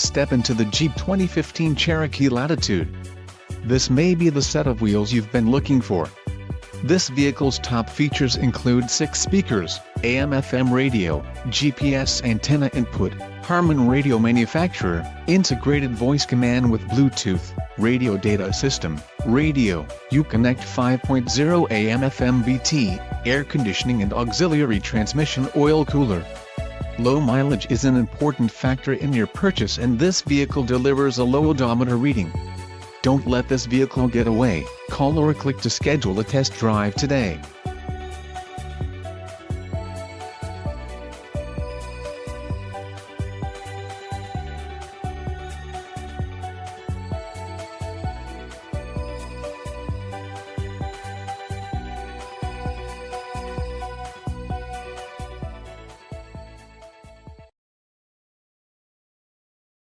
Step into the Jeep 2015 Cherokee Latitude. This may be the set of wheels you've been looking for. This vehicle's top features include 6 speakers, AM/FM radio, GPS antenna input, Harman radio manufacturer, integrated voice command with Bluetooth, radio data system, radio, Uconnect 5.0 AM/FM VT, air conditioning and auxiliary transmission oil cooler. Low mileage is an important factor in your purchase, and this vehicle delivers a low odometer reading. Don't let this vehicle get away. Call or click to schedule a test drive today.